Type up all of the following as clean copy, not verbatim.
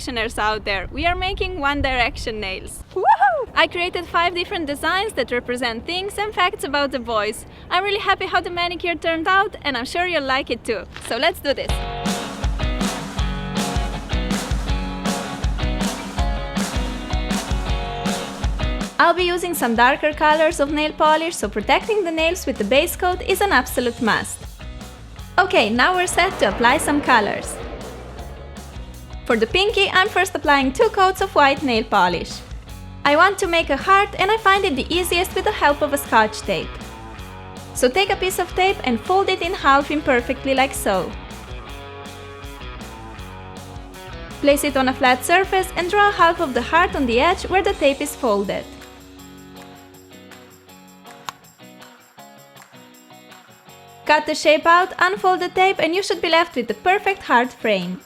Directioners out there, we are making One Direction nails. Woohoo! I created 5 different designs that represent things and facts about the boys. I'm really happy how the manicure turned out, and I'm sure you'll like it too. So let's do this! I'll be using some darker colors of nail polish, so protecting the nails with the base coat is an absolute must. Okay, now we're set to apply some colors. For the pinky, I'm first applying 2 coats of white nail polish. I want to make a heart, and I find it the easiest with the help of a scotch tape. So take a piece of tape and fold it in half imperfectly like so. Place it on a flat surface and draw half of the heart on the edge where the tape is folded. Cut the shape out, unfold the tape, and you should be left with the perfect heart frame.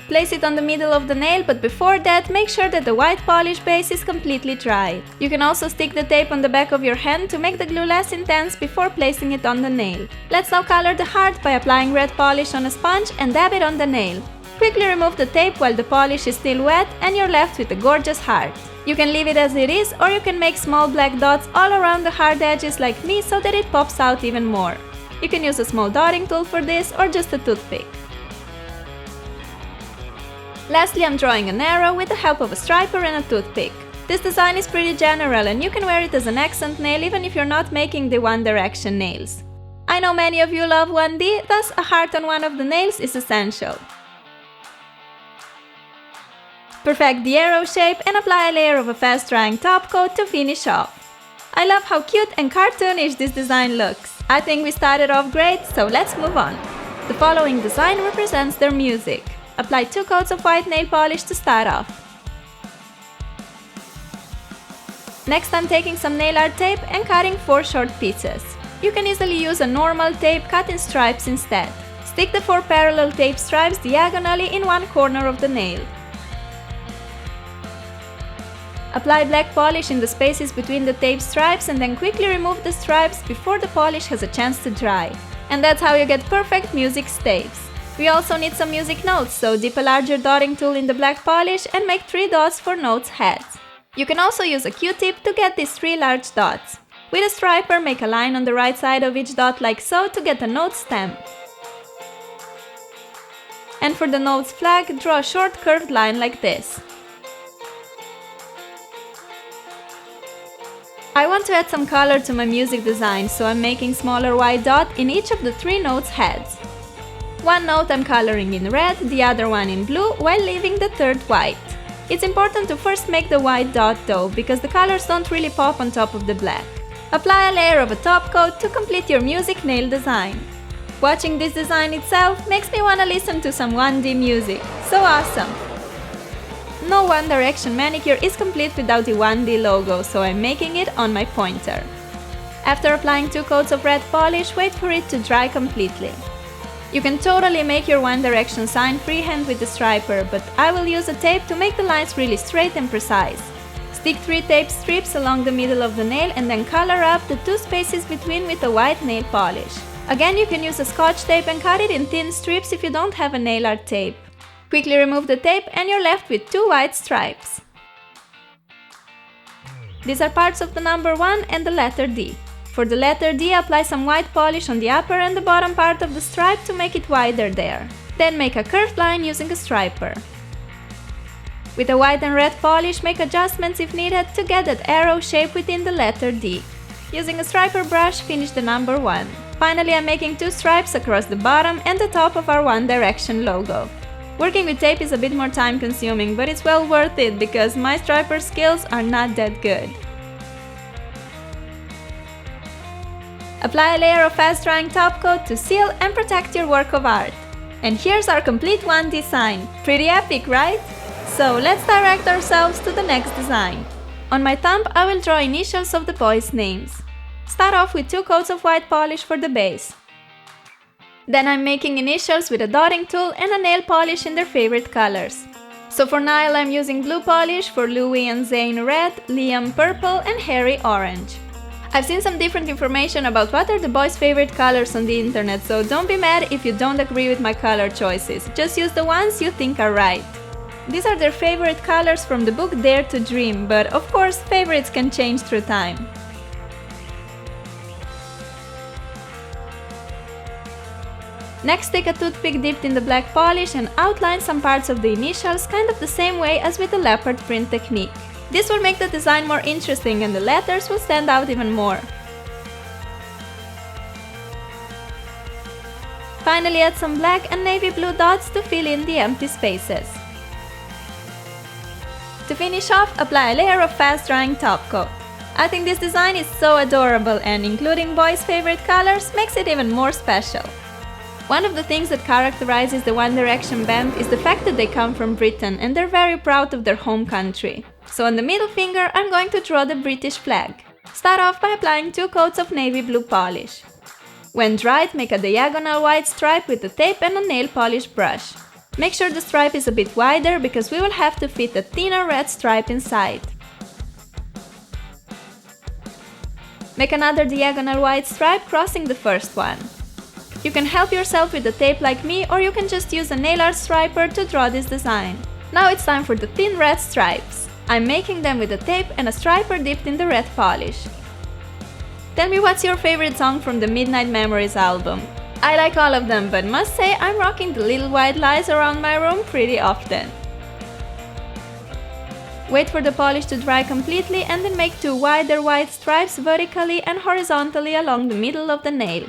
Place it on the middle of the nail, but before that, make sure that the white polish base is completely dry. You can also stick the tape on the back of your hand to make the glue less intense before placing it on the nail. Let's now color the heart by applying red polish on a sponge and dab it on the nail. Quickly remove the tape while the polish is still wet, and you're left with a gorgeous heart. You can leave it as it is, or you can make small black dots all around the hard edges like me so that it pops out even more. You can use a small dotting tool for this, or just a toothpick. Lastly, I'm drawing an arrow with the help of a striper and a toothpick. This design is pretty general, and you can wear it as an accent nail even if you're not making the One Direction nails. I know many of you love 1D, thus a heart on one of the nails is essential. Perfect the arrow shape and apply a layer of a fast-drying top coat to finish off. I love how cute and cartoonish this design looks. I think we started off great, so let's move on. The following design represents their music. Apply 2 coats of white nail polish to start off. Next, I'm taking some nail art tape and cutting 4 short pieces. You can easily use a normal tape cut in stripes instead. Stick the 4 parallel tape stripes diagonally in one corner of the nail. Apply black polish in the spaces between the tape stripes and then quickly remove the stripes before the polish has a chance to dry. And that's how you get perfect music staves. We also need some music notes, so dip a larger dotting tool in the black polish and make 3 dots for notes heads. You can also use a Q-tip to get these 3 large dots. With a striper, make a line on the right side of each dot like so to get a note stem. And for the notes flag, draw a short curved line like this. I want to add some color to my music design, so I'm making smaller white dots in each of the 3 notes heads. One note I'm coloring in red, the other one in blue, while leaving the 3rd white. It's important to first make the white dot though, because the colors don't really pop on top of the black. Apply a layer of a top coat to complete your music nail design. Watching this design itself makes me wanna listen to some 1D music. So awesome! No One Direction manicure is complete without the 1D logo, so I'm making it on my pointer. After applying 2 coats of red polish, wait for it to dry completely. You can totally make your One Direction sign freehand with the striper, but I will use a tape to make the lines really straight and precise. Stick 3 tape strips along the middle of the nail and then color up the 2 spaces between with a white nail polish. Again, you can use a scotch tape and cut it in thin strips if you don't have a nail art tape. Quickly remove the tape and you're left with 2 white stripes. These are parts of the number 1 and the letter D. For the letter D, apply some white polish on the upper and the bottom part of the stripe to make it wider there. Then make a curved line using a striper. With a white and red polish, make adjustments if needed to get that arrow shape within the letter D. Using a striper brush, finish the number 1. Finally, I'm making 2 stripes across the bottom and the top of our One Direction logo. Working with tape is a bit more time consuming, but it's well worth it because my striper skills are not that good. Apply a layer of fast-drying top coat to seal and protect your work of art. And here's our complete 1D sign. Pretty epic, right? So let's direct ourselves to the next design. On my thumb, I will draw initials of the boys' names. Start off with 2 coats of white polish for the base. Then I'm making initials with a dotting tool and a nail polish in their favorite colors. So for Niall, I'm using blue polish, for Louis and Zayn red, Liam purple and Harry orange. I've seen some different information about what are the boys' favorite colors on the internet, so don't be mad if you don't agree with my color choices. Just use the ones you think are right. These are their favorite colors from the book Dare to Dream, but of course favorites can change through time. Next, take a toothpick dipped in the black polish and outline some parts of the initials kind of the same way as with the leopard print technique. This will make the design more interesting and the letters will stand out even more. Finally, add some black and navy blue dots to fill in the empty spaces. To finish off, apply a layer of fast-drying top coat. I think this design is so adorable and including boys' favorite colors makes it even more special. One of the things that characterizes the One Direction band is the fact that they come from Britain and they're very proud of their home country. So on the middle finger, I'm going to draw the British flag. Start off by applying 2 coats of navy blue polish. When dried, make a diagonal white stripe with the tape and a nail polish brush. Make sure the stripe is a bit wider because we will have to fit a thinner red stripe inside. Make another diagonal white stripe crossing the first one. You can help yourself with the tape like me, or you can just use a nail art striper to draw this design. Now it's time for the thin red stripes. I'm making them with the tape and a striper dipped in the red polish. Tell me what's your favorite song from the Midnight Memories album. I like all of them, but must say I'm rocking the little white lies around my room pretty often. Wait for the polish to dry completely and then make 2 wider white stripes vertically and horizontally along the middle of the nail.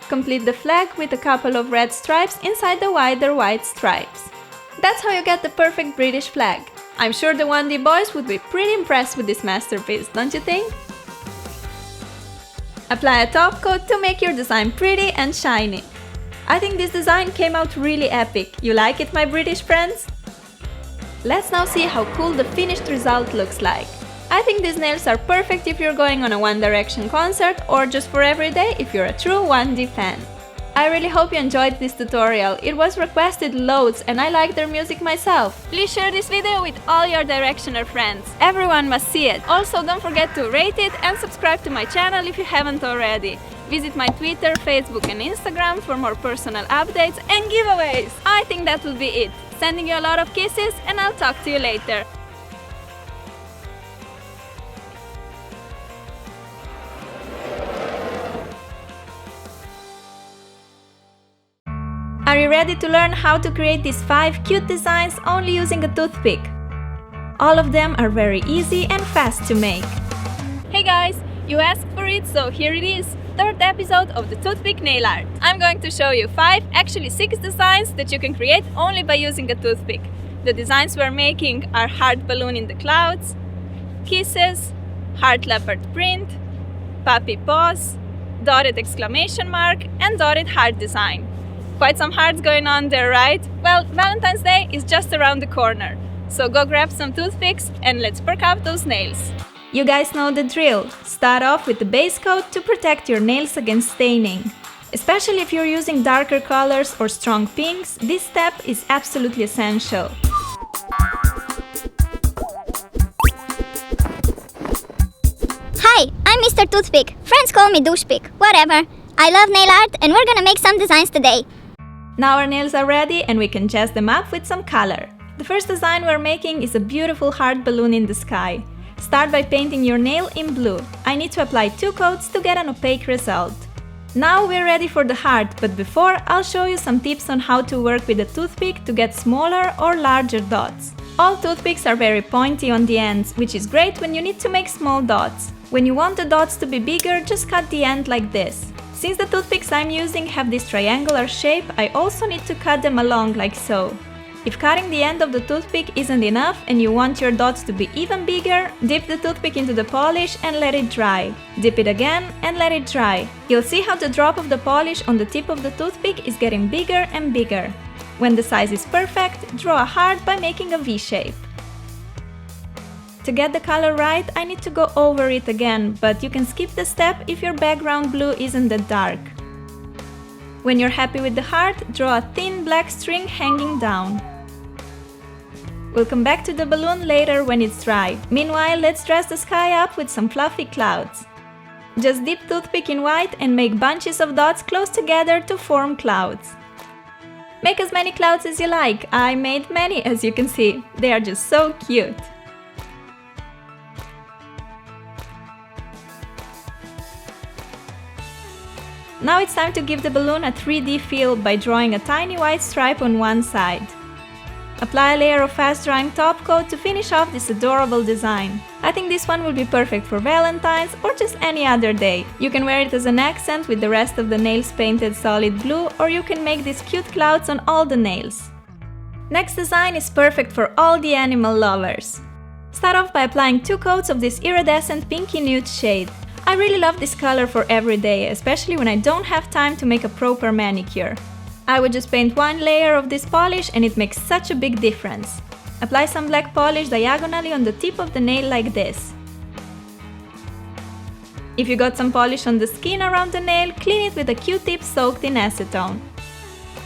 Complete the flag with a couple of red stripes inside the wider white stripes. That's how you get the perfect British flag. I'm sure the 1D boys would be pretty impressed with this masterpiece, don't you think? Apply a top coat to make your design pretty and shiny. I think this design came out really epic. You like it, my British friends? Let's now see how cool the finished result looks like. I think these nails are perfect if you're going on a One Direction concert or just for everyday if you're a true 1D fan. I really hope you enjoyed this tutorial. It was requested loads and I like their music myself. Please share this video with all your Directioner friends. Everyone must see it. Also, don't forget to rate it and subscribe to my channel if you haven't already. Visit my Twitter, Facebook and Instagram for more personal updates and giveaways. I think that will be it. Sending you a lot of kisses and I'll talk to you later. Are you ready to learn how to create these 5 cute designs only using a toothpick? All of them are very easy and fast to make. Hey guys, you asked for it, so here it is, 3rd episode of the toothpick nail art. I'm going to show you 5, actually 6 designs that you can create only by using a toothpick. The designs we're making are heart balloon in the clouds, kisses, heart leopard print, puppy paws, dotted exclamation mark and dotted heart design. Quite some hearts going on there, right? Well, Valentine's Day is just around the corner. So go grab some toothpicks and let's perk up those nails. You guys know the drill. Start off with the base coat to protect your nails against staining. Especially if you're using darker colors or strong pinks, this step is absolutely essential. Hi, I'm Mr. Toothpick. Friends call me Douchepick. Whatever. I love nail art and we're gonna make some designs today. Now our nails are ready and we can jazz them up with some color. The first design we're making is a beautiful heart balloon in the sky. Start by painting your nail in blue. I need to apply 2 coats to get an opaque result. Now we're ready for the heart, but before I'll show you some tips on how to work with a toothpick to get smaller or larger dots. All toothpicks are very pointy on the ends, which is great when you need to make small dots. When you want the dots to be bigger, just cut the end like this. Since the toothpicks I'm using have this triangular shape, I also need to cut them along like so. If cutting the end of the toothpick isn't enough and you want your dots to be even bigger, dip the toothpick into the polish and let it dry. Dip it again and let it dry. You'll see how the drop of the polish on the tip of the toothpick is getting bigger and bigger. When the size is perfect, draw a heart by making a V shape. To get the color right, I need to go over it again, but you can skip the step if your background blue isn't that dark. When you're happy with the heart, draw a thin black string hanging down. We'll come back to the balloon later when it's dry. Meanwhile, let's dress the sky up with some fluffy clouds. Just dip toothpick in white and make bunches of dots close together to form clouds. Make as many clouds as you like. I made many, as you can see. They are just so cute. Now it's time to give the balloon a 3D feel by drawing a tiny white stripe on one side. Apply a layer of fast drying top coat to finish off this adorable design. I think this one will be perfect for Valentine's or just any other day. You can wear it as an accent with the rest of the nails painted solid blue, or you can make these cute clouds on all the nails. Next design is perfect for all the animal lovers. Start off by applying 2 coats of this iridescent pinky nude shade. I really love this color for every day, especially when I don't have time to make a proper manicure. I would just paint 1 layer of this polish and it makes such a big difference. Apply some black polish diagonally on the tip of the nail like this. If you got some polish on the skin around the nail, clean it with a Q-tip soaked in acetone.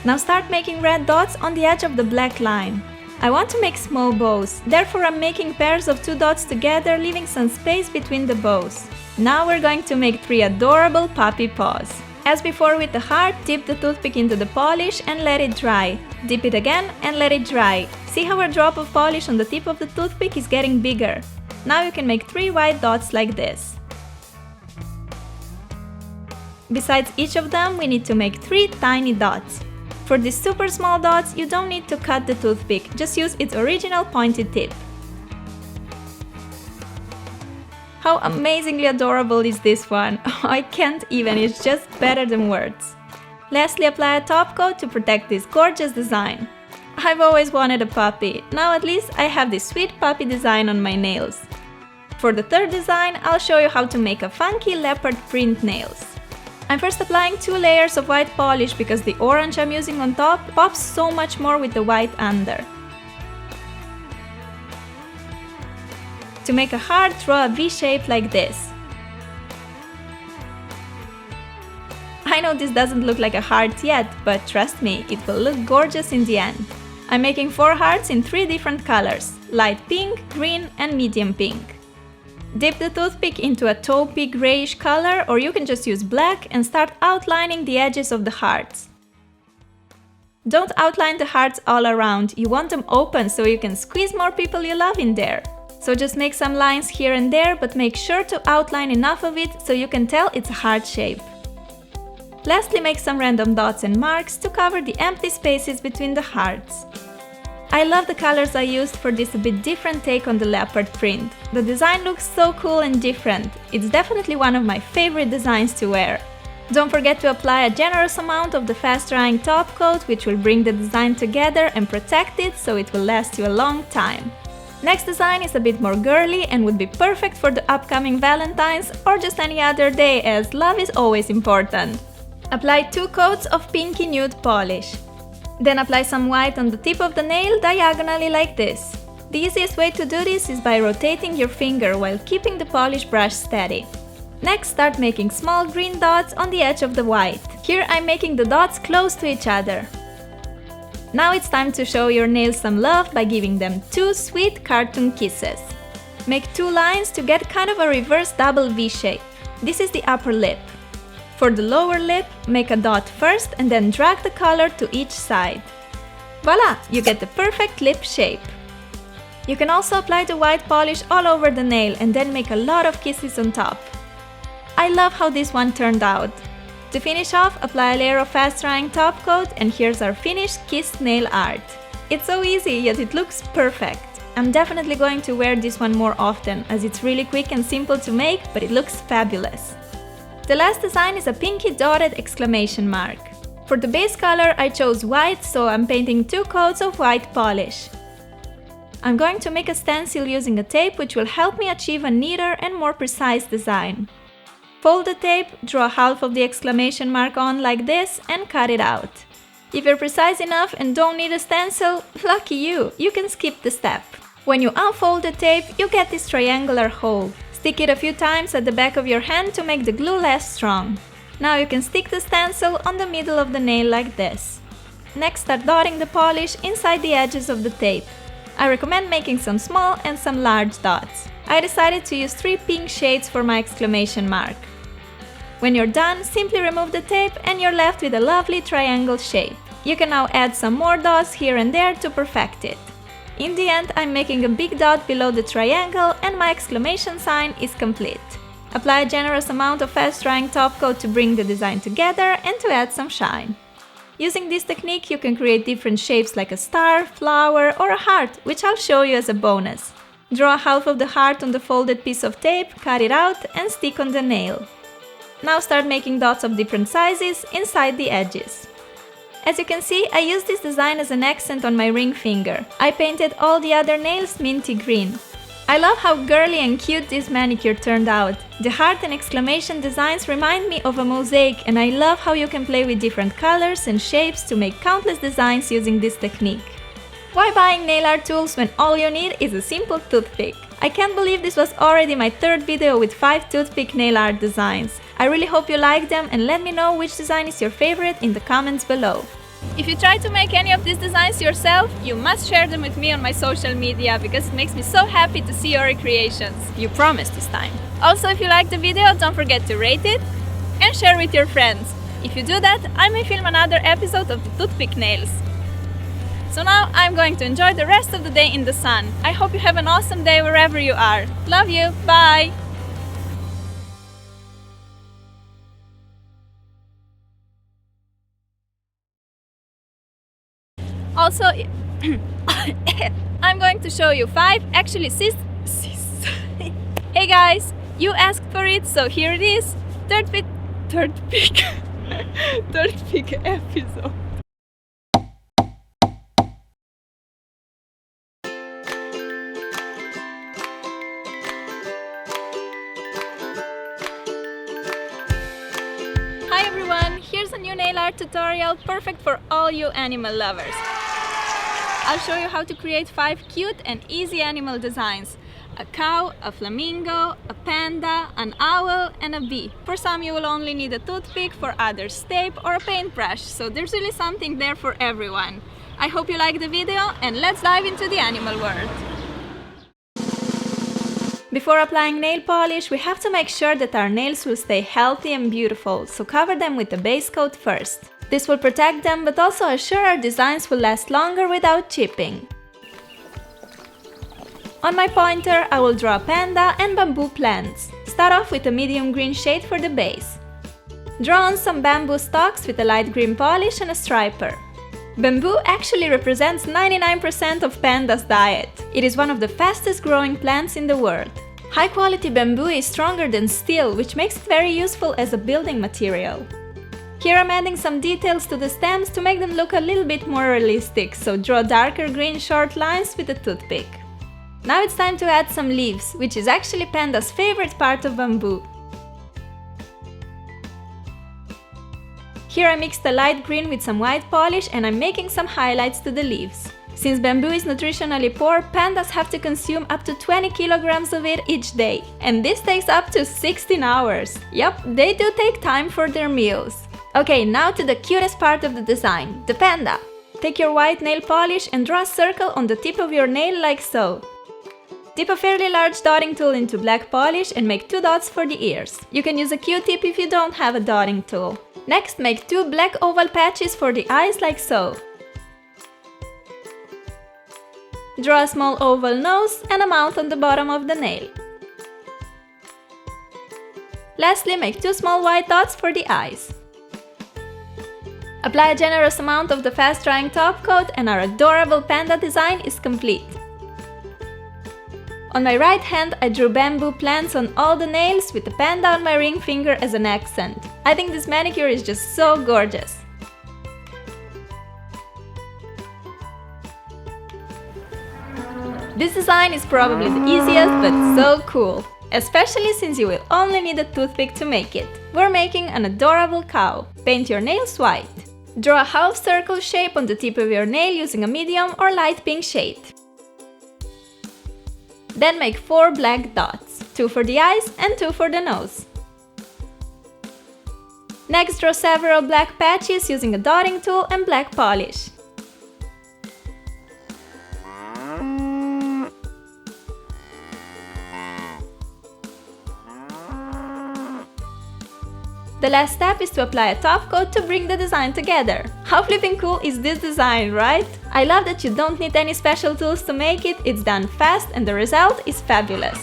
Now start making red dots on the edge of the black line. I want to make small bows, therefore I'm making pairs of 2 dots together, leaving some space between the bows. Now we're going to make 3 adorable puppy paws. As before with the heart, dip the toothpick into the polish and let it dry. Dip it again and let it dry. See how a drop of polish on the tip of the toothpick is getting bigger. Now you can make 3 white dots like this. Besides each of them, we need to make 3 tiny dots. For these super small dots, you don't need to cut the toothpick, just use its original pointed tip. How amazingly adorable is this one? I can't even, it's just better than words. Lastly, apply a top coat to protect this gorgeous design. I've always wanted a puppy, now at least I have this sweet puppy design on my nails. For the third design, I'll show you how to make a funky leopard print nails. I'm first applying 2 layers of white polish because the orange I'm using on top pops so much more with the white under. To make a heart, draw a V shape like this. I know this doesn't look like a heart yet, but trust me, it will look gorgeous in the end. I'm making 4 hearts in 3 different colors: light pink, green and medium pink. Dip the toothpick into a taupey grayish color, or you can just use black and start outlining the edges of the hearts. Don't outline the hearts all around, you want them open so you can squeeze more people you love in there. So just make some lines here and there, but make sure to outline enough of it so you can tell it's a heart shape. Lastly, make some random dots and marks to cover the empty spaces between the hearts. I love the colors I used for this a bit different take on the leopard print. The design looks so cool and different. It's definitely one of my favorite designs to wear. Don't forget to apply a generous amount of the fast drying top coat, which will bring the design together and protect it so it will last you a long time. Next design is a bit more girly and would be perfect for the upcoming Valentine's or just any other day, as love is always important. Apply 2 coats of pinky nude polish. Then apply some white on the tip of the nail diagonally like this. The easiest way to do this is by rotating your finger while keeping the polish brush steady. Next, start making small green dots on the edge of the white. Here I'm making the dots close to each other. Now it's time to show your nails some love by giving them 2 sweet cartoon kisses. Make 2 lines to get kind of a reverse double V shape. This is the upper lip. For the lower lip, make a dot first and then drag the color to each side. Voila! You get the perfect lip shape. You can also apply the white polish all over the nail and then make a lot of kisses on top. I love how this one turned out. To finish off, apply a layer of fast drying top coat and here's our finished kissed nail art. It's so easy, yet it looks perfect. I'm definitely going to wear this one more often, as it's really quick and simple to make, but it looks fabulous. The last design is a pinky dotted exclamation mark. For the base color I chose white, so I'm painting 2 coats of white polish. I'm going to make a stencil using a tape which will help me achieve a neater and more precise design. Fold the tape, draw half of the exclamation mark on like this and cut it out. If you're precise enough and don't need a stencil, lucky you can skip the step. When you unfold the tape, you get this triangular hole. Stick it a few times at the back of your hand to make the glue less strong. Now you can stick the stencil on the middle of the nail like this. Next, start dotting the polish inside the edges of the tape. I recommend making some small and some large dots. I decided to use 3 pink shades for my exclamation mark. When you're done, simply remove the tape and you're left with a lovely triangle shape. You can now add some more dots here and there to perfect it. In the end, I'm making a big dot below the triangle and my exclamation sign is complete. Apply a generous amount of fast-drying top coat to bring the design together and to add some shine. Using this technique, you can create different shapes like a star, flower or a heart, which I'll show you as a bonus. Draw half of the heart on the folded piece of tape, cut it out and stick on the nail. Now start making dots of different sizes inside the edges. As you can see, I used this design as an accent on my ring finger. I painted all the other nails minty green. I love how girly and cute this manicure turned out. The heart and exclamation designs remind me of a mosaic, and I love how you can play with different colors and shapes to make countless designs using this technique. Why buying nail art tools when all you need is a simple toothpick? I can't believe this was already my third video with 5 toothpick nail art designs. I really hope you like them and let me know which design is your favorite in the comments below. If you try to make any of these designs yourself, you must share them with me on my social media because it makes me so happy to see your recreations. You promised this time. Also, if you liked the video, don't forget to rate it and share with your friends. If you do that, I may film another episode of the toothpick nails. So now I'm going to enjoy the rest of the day in the sun. I hope you have an awesome day wherever you are. Love you, bye! Also, I'm going to show you 5, actually 6. Hey guys, you asked for it, so here it is. Third pick episode. Hi everyone, here's a new nail art tutorial perfect for all you animal lovers. I'll show you how to create 5 cute and easy animal designs. A cow, a flamingo, a panda, an owl and a bee. For some you will only need a toothpick, for others tape or a paintbrush, so there's really something there for everyone. I hope you like the video and let's dive into the animal world. Before applying nail polish, we have to make sure that our nails will stay healthy and beautiful, so cover them with a base coat first. This will protect them, but also assure our designs will last longer without chipping. On my pointer, I will draw a panda and bamboo plants. Start off with a medium green shade for the base. Draw on some bamboo stalks with a light green polish and a striper. Bamboo actually represents 99% of pandas' diet. It is one of the fastest growing plants in the world. High quality bamboo is stronger than steel, which makes it very useful as a building material. Here I'm adding some details to the stems to make them look a little bit more realistic, so draw darker green short lines with a toothpick. Now it's time to add some leaves, which is actually panda's favorite part of bamboo. Here I mixed the light green with some white polish and I'm making some highlights to the leaves. Since bamboo is nutritionally poor, pandas have to consume up to 20 kilograms of it each day. And this takes up to 16 hours. Yup, they do take time for their meals. Okay, now to the cutest part of the design, the panda. Take your white nail polish and draw a circle on the tip of your nail like so. Dip a fairly large dotting tool into black polish and make 2 dots for the ears. You can use a Q-tip if you don't have a dotting tool. Next, make 2 black oval patches for the eyes like so. Draw a small oval nose and a mouth on the bottom of the nail. Lastly, make 2 small white dots for the eyes. Apply a generous amount of the fast-drying top coat and our adorable panda design is complete. On my right hand, I drew bamboo plants on all the nails with the panda on my ring finger as an accent. I think this manicure is just so gorgeous. This design is probably the easiest but so cool. Especially since you will only need a toothpick to make it. We're making an adorable cow. Paint your nails white. Draw a half circle shape on the tip of your nail using a medium or light pink shade. Then make 4 black dots, 2 for the eyes and 2 for the nose. Next, draw several black patches using a dotting tool and black polish. The last step is to apply a top coat to bring the design together. How flipping cool is this design, right? I love that you don't need any special tools to make it, it's done fast and the result is fabulous.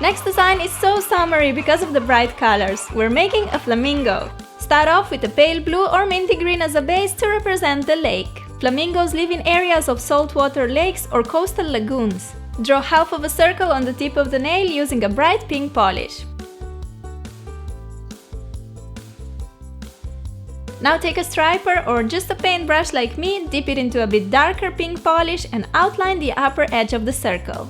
Next design is so summery because of the bright colors. We're making a flamingo. Start off with a pale blue or minty green as a base to represent the lake. Flamingos live in areas of saltwater lakes or coastal lagoons. Draw half of a circle on the tip of the nail using a bright pink polish. Now take a striper or just a paintbrush like me, dip it into a bit darker pink polish and outline the upper edge of the circle.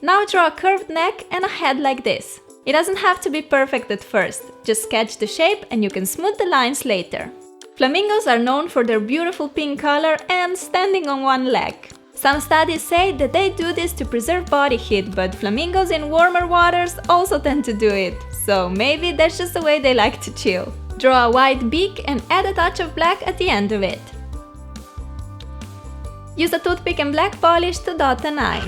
Now draw a curved neck and a head like this. It doesn't have to be perfect at first, just sketch the shape and you can smooth the lines later. Flamingos are known for their beautiful pink color and standing on one leg. Some studies say that they do this to preserve body heat, but flamingos in warmer waters also tend to do it, so maybe that's just the way they like to chill. Draw a white beak and add a touch of black at the end of it. Use a toothpick and black polish to dot an eye.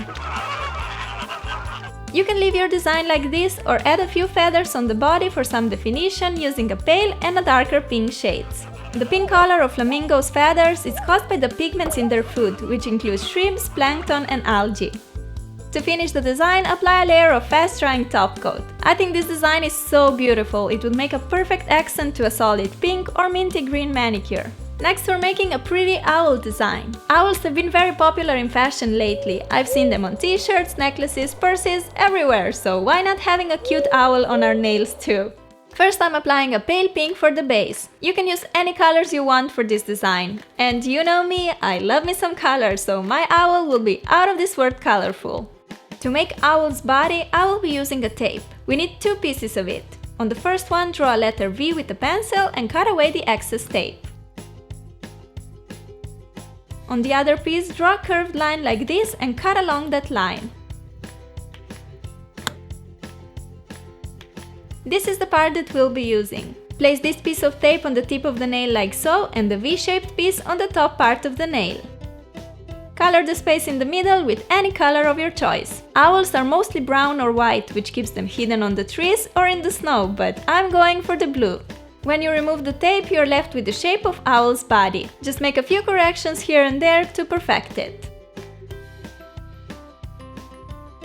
You can leave your design like this or add a few feathers on the body for some definition using a pale and a darker pink shades. The pink color of flamingos' feathers is caused by the pigments in their food, which includes shrimps, plankton and algae. To finish the design, apply a layer of fast-drying top coat. I think this design is so beautiful, it would make a perfect accent to a solid pink or minty green manicure. Next, we're making a pretty owl design. Owls have been very popular in fashion lately. I've seen them on t-shirts, necklaces, purses, everywhere, so why not having a cute owl on our nails too? First, I'm applying a pale pink for the base. You can use any colors you want for this design. And you know me, I love me some colors, so my owl will be out of this world colorful. To make owl's body, I will be using a tape. We need 2 pieces of it. On the first one, draw a letter V with a pencil and cut away the excess tape. On the other piece, draw a curved line like this and cut along that line. This is the part that we'll be using. Place this piece of tape on the tip of the nail like so and the V-shaped piece on the top part of the nail. Color the space in the middle with any color of your choice. Owls are mostly brown or white, which keeps them hidden on the trees or in the snow, but I'm going for the blue. When you remove the tape, you're left with the shape of owl's body. Just make a few corrections here and there to perfect it.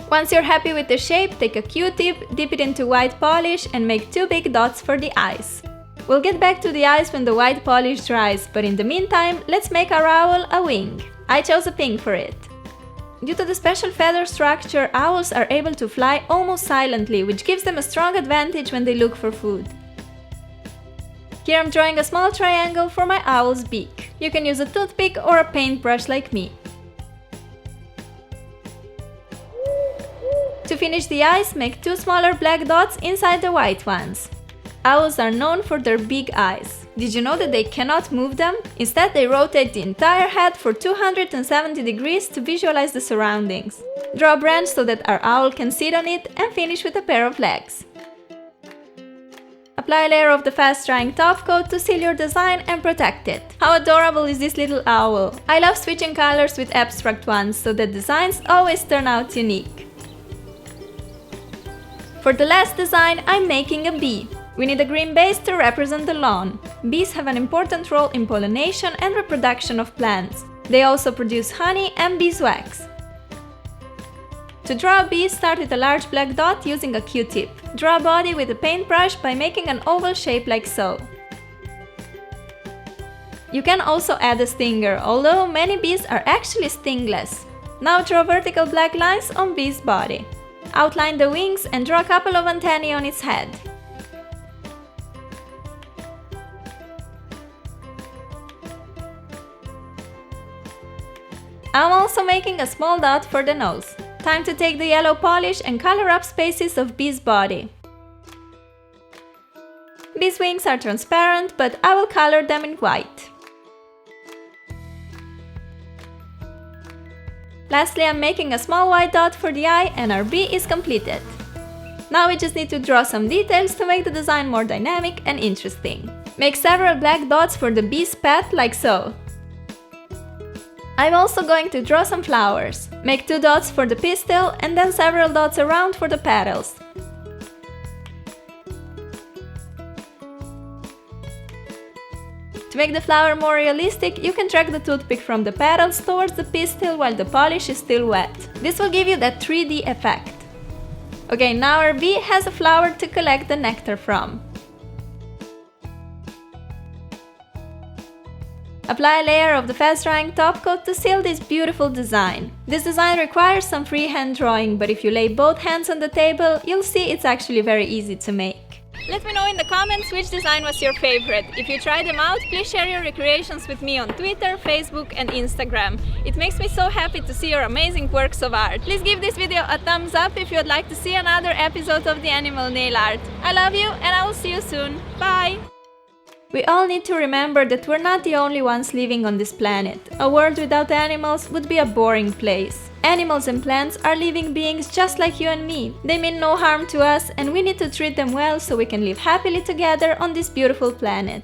Once you're happy with the shape, take a Q-tip, dip it into white polish and make 2 big dots for the eyes. We'll get back to the eyes when the white polish dries, but in the meantime, let's make our owl a wing. I chose a pink for it. Due to the special feather structure, owls are able to fly almost silently, which gives them a strong advantage when they look for food. Here I'm drawing a small triangle for my owl's beak. You can use a toothpick or a paintbrush like me. To finish the eyes, make 2 smaller black dots inside the white ones. Owls are known for their big eyes. Did you know that they cannot move them? Instead, they rotate the entire head for 270 degrees to visualize the surroundings. Draw a branch so that our owl can sit on it and finish with a pair of legs. Apply a layer of the fast-drying top coat to seal your design and protect it. How adorable is this little owl? I love switching colors with abstract ones so that designs always turn out unique. For the last design, I'm making a bee. We need a green base to represent the lawn. Bees have an important role in pollination and reproduction of plants. They also produce honey and beeswax. To draw a bee, start with a large black dot using a Q-tip. Draw a body with a paintbrush by making an oval shape like so. You can also add a stinger, although many bees are actually stingless. Now draw vertical black lines on bee's body. Outline the wings and draw a couple of antennae on its head. I'm also making a small dot for the nose. Time to take the yellow polish and color up spaces of bee's body. Bee's wings are transparent, but I will color them in white. Lastly, I'm making a small white dot for the eye and our bee is completed. Now we just need to draw some details to make the design more dynamic and interesting. Make several black dots for the bee's path like so. I'm also going to draw some flowers. Make 2 dots for the pistil and then several dots around for the petals. To make the flower more realistic, you can drag the toothpick from the petals towards the pistil while the polish is still wet. This will give you that 3D effect. Okay, now our bee has a flower to collect the nectar from. Apply a layer of the fast-drying top coat to seal this beautiful design. This design requires some freehand drawing, but if you lay both hands on the table, you'll see it's actually very easy to make. Let me know in the comments which design was your favorite. If you tried them out, please share your recreations with me on Twitter, Facebook and Instagram. It makes me so happy to see your amazing works of art. Please give this video a thumbs up if you would like to see another episode of the Animal Nail Art. I love you and I will see you soon. Bye! We all need to remember that we're not the only ones living on this planet. A world without animals would be a boring place. Animals and plants are living beings just like you and me. They mean no harm to us and we need to treat them well so we can live happily together on this beautiful planet.